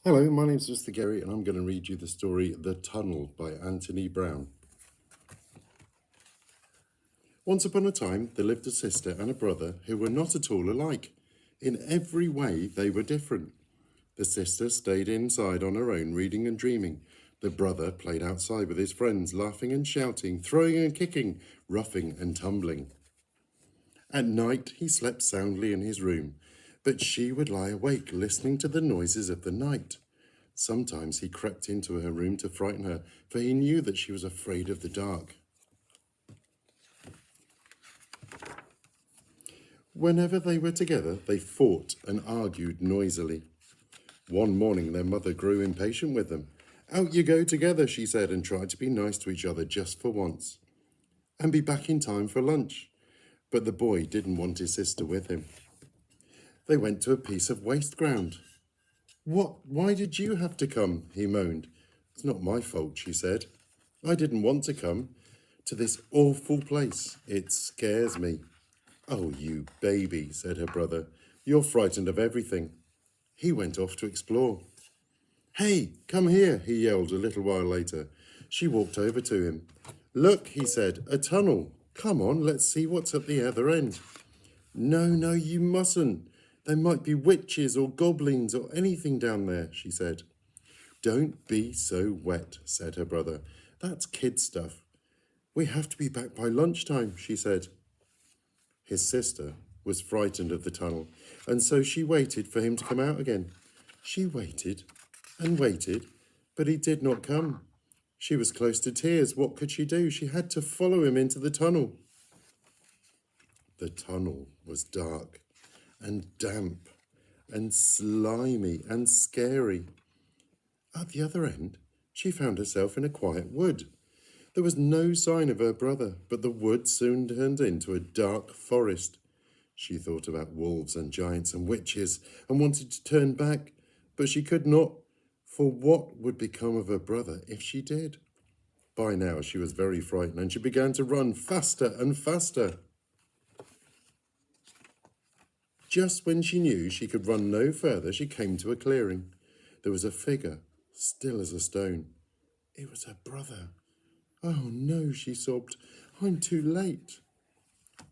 Hello, my name's Mr Gerry and I'm going to read you the story The Tunnel by Anthony Browne. Once upon a time there lived a sister and a brother who were not at all alike. In every way they were different. The sister stayed inside on her own, reading and dreaming. The brother played outside with his friends, laughing and shouting, throwing and kicking, roughing and tumbling. At night he slept soundly in his room, but she would lie awake listening to the noises of the night. Sometimes he crept into her room to frighten her, for he knew that she was afraid of the dark. Whenever they were together, they fought and argued noisily. One morning their mother grew impatient with them. "Out you go together," she said, and tried to be nice to each other just for once, and be back in time for lunch. But the boy didn't want his sister with him. They went to a piece of waste ground. Why did you have to come?" he moaned. "It's not my fault," she said. "I didn't want to come to this awful place. It scares me." "Oh, you baby," said her brother. "You're frightened of everything." He went off to explore. "Hey, come here," he yelled a little while later. She walked over to him. "Look," he said, "a tunnel. Come on, let's see what's at the other end." No, you mustn't. There might be witches or goblins or anything down there," she said. "Don't be so wet," said her brother. "That's kid stuff." "We have to be back by lunchtime," she said. His sister was frightened of the tunnel, and so she waited for him to come out again. She waited and waited, but he did not come. She was close to tears. What could she do? She had to follow him into the tunnel. The tunnel was dark and damp and slimy and scary. At the other end, she found herself in a quiet wood. There was no sign of her brother, but the wood soon turned into a dark forest. She thought about wolves and giants and witches and wanted to turn back, but she could not, for what would become of her brother if she did? By now she was very frightened and she began to run faster and faster. Just when she knew she could run no further, she came to a clearing. There was a figure, still as a stone. It was her brother. "Oh no," she sobbed, "I'm too late."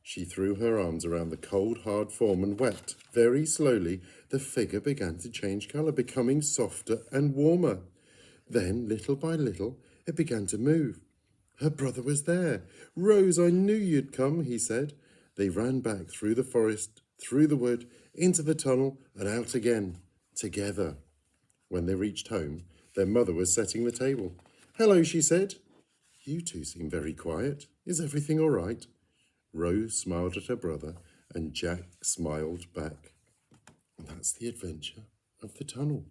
She threw her arms around the cold, hard form and wept. Very slowly, the figure began to change colour, becoming softer and warmer. Then, little by little, it began to move. Her brother was there. "Rose, I knew you'd come," he said. They ran back through the forest, through the wood, into the tunnel, and out again, together. When they reached home, their mother was setting the table. "Hello," she said. "You two seem very quiet. Is everything all right?" Rose smiled at her brother, and Jack smiled back. And that's the adventure of the tunnel.